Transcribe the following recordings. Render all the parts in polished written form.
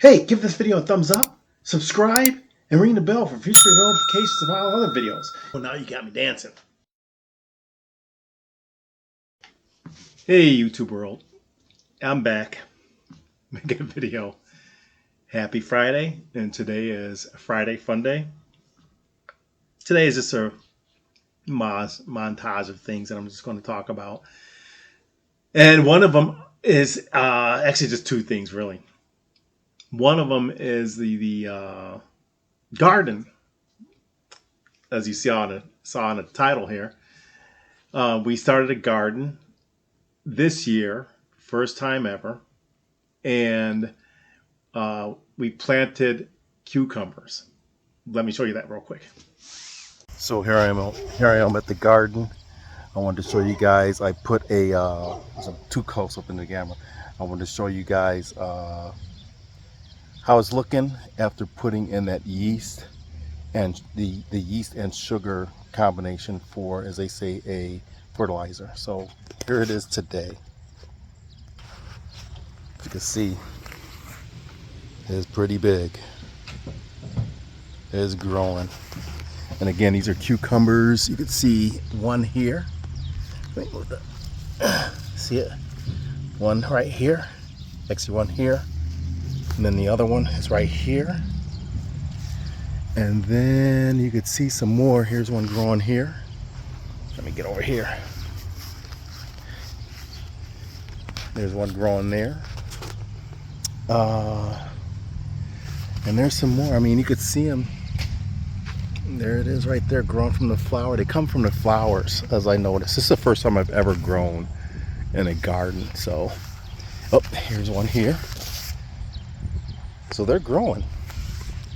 Hey, give this video a thumbs up, subscribe, and ring the bell for future notifications of all other videos. Well, now you got me dancing. Hey, YouTube world. I'm back making a video. Happy Friday, and today is Friday Fun Day. Today is just a montage of things that I'm just going to talk about. And one of them is actually just two things, really. One of them is the garden, as you saw in the title here. We started a garden this year, first time ever, and we planted cucumbers. Let me show you that real quick. So here I am at the garden. I wanted to show you guys. I put I'm too close up in the camera. I wanted to show you guys how it's looking after putting in that yeast and the yeast and sugar combination for, as they say, a fertilizer. So here it is today. As you can see, it's pretty big. It's growing. And again, these are cucumbers. You can see one here. See it? One right here. Actually, one here. And then the other one is right here. And then you could see some more. Here's one growing here. Let me get over here. There's one growing there. And there's some more. I mean, you could see them. There it is right there, growing from the flower. They come from the flowers, as I noticed. This is the first time I've ever grown in a garden. So, oh, here's one here. So they're growing.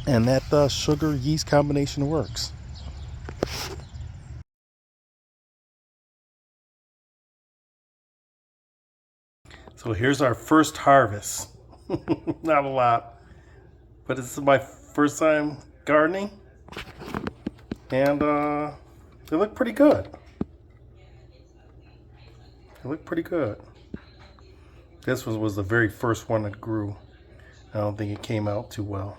And that sugar yeast combination works. So here's our first harvest. Not a lot, but this is my first time gardening. And they look pretty good. They look pretty good. This was the very first one that grew. I don't think it came out too well.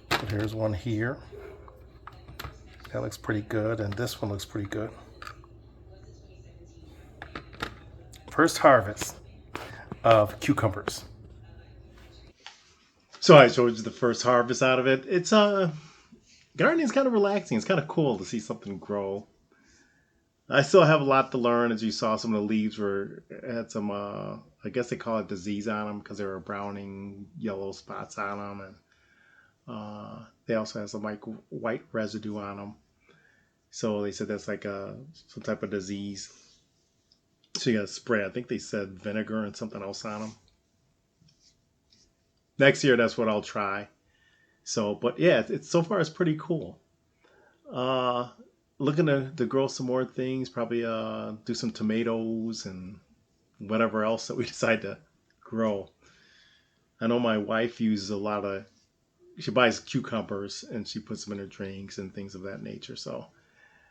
But here's one here. That looks pretty good, and this one looks pretty good. First harvest of cucumbers. So I showed you the first harvest out of it. It's gardening is kind of relaxing. It's kind of cool to see something grow. I still have a lot to learn. As you saw, some of the leaves had some I guess they call it disease on them because they were browning yellow spots on them, and they also have some like white residue on them. So they said that's like some type of disease. So you got to spray. I think they said vinegar and something else on them. Next year, that's what I'll try. So, but yeah, so far it's pretty cool. Looking to grow some more things. Probably do some tomatoes and whatever else that we decide to grow. I know my wife uses a lot of. She buys cucumbers and she puts them in her drinks and things of that nature. So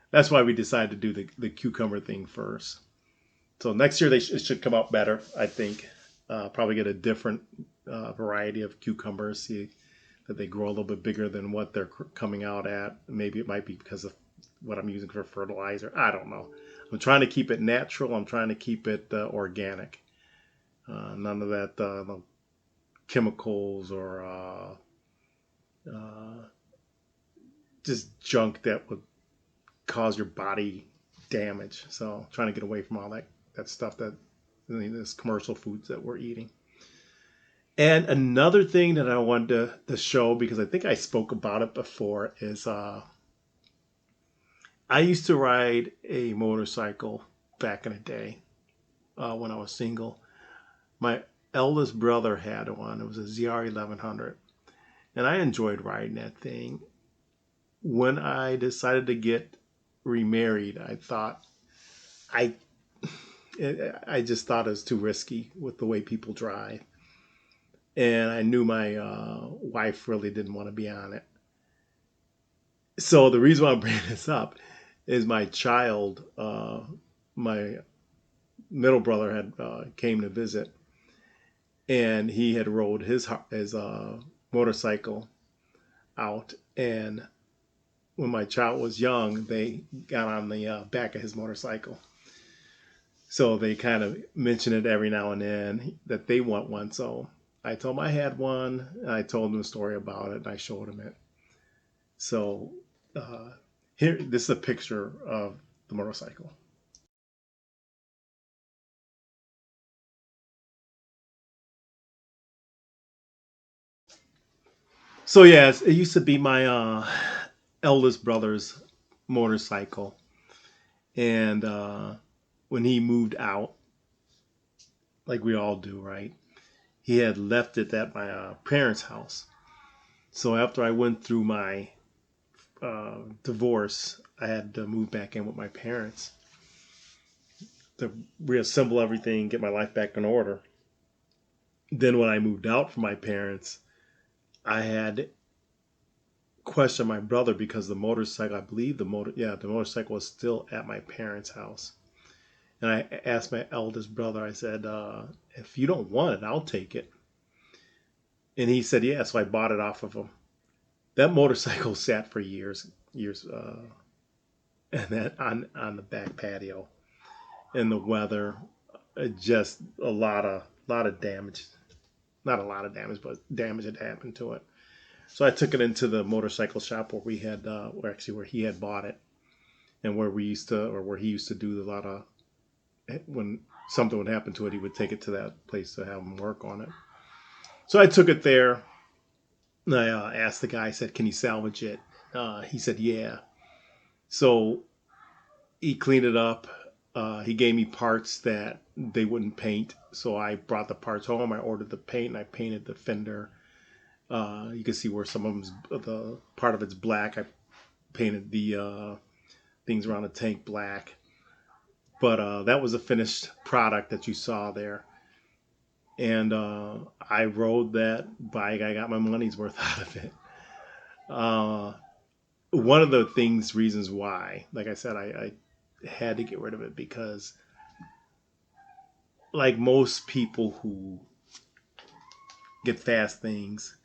that's why we decided to do the cucumber thing first. So next year it should come out better, I think. Probably get a different variety of cucumbers. See that they grow a little bit bigger than what they're coming out at. Maybe it might be because of what I'm using for fertilizer. I don't know. I'm trying to keep it natural. I'm trying to keep it organic. None of that no chemicals or just junk that would cause your body damage. So trying to get away from all that stuff that this commercial foods that we're eating. And another thing that I wanted to show, because I think I spoke about it before, is I used to ride a motorcycle back in the day when I was single. My eldest brother had one. It was a ZR 1100. And I enjoyed riding that thing. When I decided to get remarried, I thought I just thought it was too risky with the way people drive. And I knew my wife really didn't want to be on it. So the reason why I'm bringing this up is my child, my middle brother had came to visit. and he had rode his motorcycle out. And when my child was young, they got on the back of his motorcycle. So they kind of mention it every now and then that they want one. So I told him I had one. And I told him a story about it, and I showed him it. So uh, here, this is a picture of the motorcycle. So yes, it used to be my eldest brother's motorcycle, and when he moved out, like we all do, right? He had left it at my parents' house. So after I went through my divorce, I had to move back in with my parents to reassemble everything, get my life back in order. Then when I moved out from my parents, I had questioned my brother because the motorcycle, I believe the motorcycle was still at my parents' house. And I asked my eldest brother, I said, if you don't want it, I'll take it. And he said, yeah. So I bought it off of him. That motorcycle sat for years, and then on the back patio in the weather, just a lot of damage. Not a lot of damage, but damage had happened to it. So I took it into the motorcycle shop where where he had bought it, and where he used to do a lot of when something would happen to it, he would take it to that place to have him work on it. So I took it there. And I asked the guy, I said, "Can you salvage it?" He said, "Yeah." So he cleaned it up. He gave me parts that they wouldn't paint, so I brought the parts home. I ordered the paint, and I painted the fender. You can see where some of the part of it's black. I painted the things around the tank black, but that was a finished product that you saw there. And I rode that bike. I got my money's worth out of it. Uh, One of the reasons why, like I said, I had to get rid of it because, like most people who get fast things,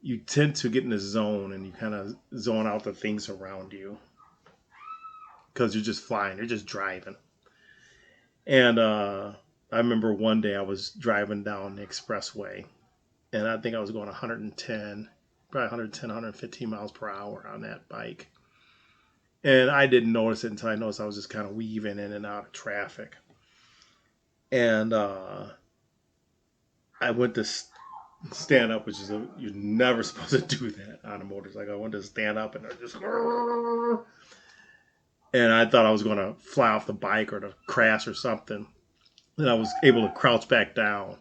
you tend to get in the zone and you kind of zone out the things around you because you're just flying, you're just driving. And I remember one day I was driving down the expressway, and I think I was going 110, probably 110, 115 miles per hour on that bike. And I didn't notice it until I noticed I was just kind of weaving in and out of traffic. And I went to stand up, which is you're never supposed to do that on a motorcycle. I went to stand up and I just, and I thought I was going to fly off the bike or to crash or something. And I was able to crouch back down,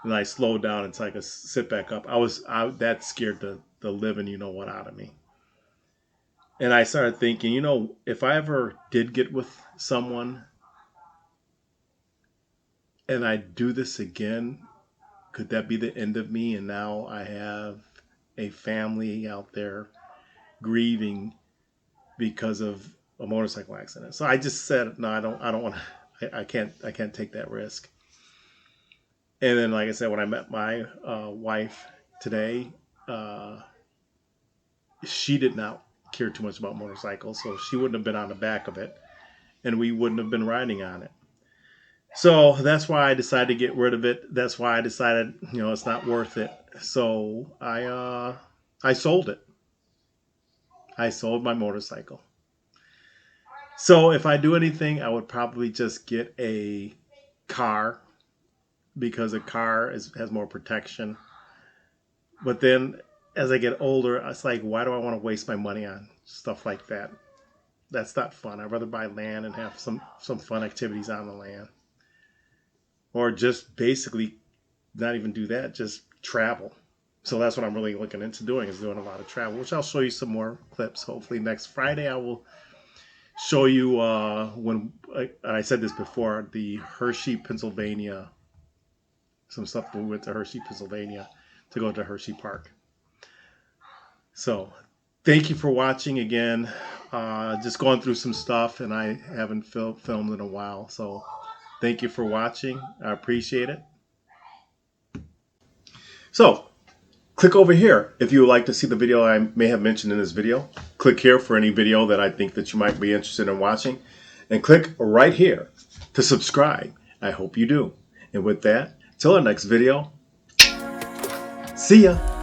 and I slowed down until I could sit back up. That scared the living you know what out of me. And I started thinking, if I ever did get with someone and I do this again, could that be the end of me? And now I have a family out there grieving because of a motorcycle accident. So I just said, no, I don't want to. I can't take that risk. And then, like I said, when I met my wife today, uh, she did not care too much about motorcycles, so she wouldn't have been on the back of it, and we wouldn't have been riding on it. So that's why I decided to get rid of it. That's why I decided, it's not worth it. So I sold it. I sold my motorcycle. So if I do anything, I would probably just get a car because a car has more protection. But then as I get older, it's like, why do I want to waste my money on stuff like that? That's not fun. I'd rather buy land and have some fun activities on the land, or just basically not even do that, just travel. So that's what I'm really looking into doing, is doing a lot of travel, which I'll show you some more clips. Hopefully next Friday I will show you when I said this before, the Hershey, Pennsylvania, some stuff when we went to Hershey, Pennsylvania to go to Hershey Park. So thank you for watching again. Just going through some stuff, and I haven't filmed in a while. So thank you for watching. I appreciate it. So click over here if you would like to see the video I may have mentioned in this video. Click here for any video that I think that you might be interested in watching. And click right here to subscribe. I hope you do. And with that, till our next video, see ya.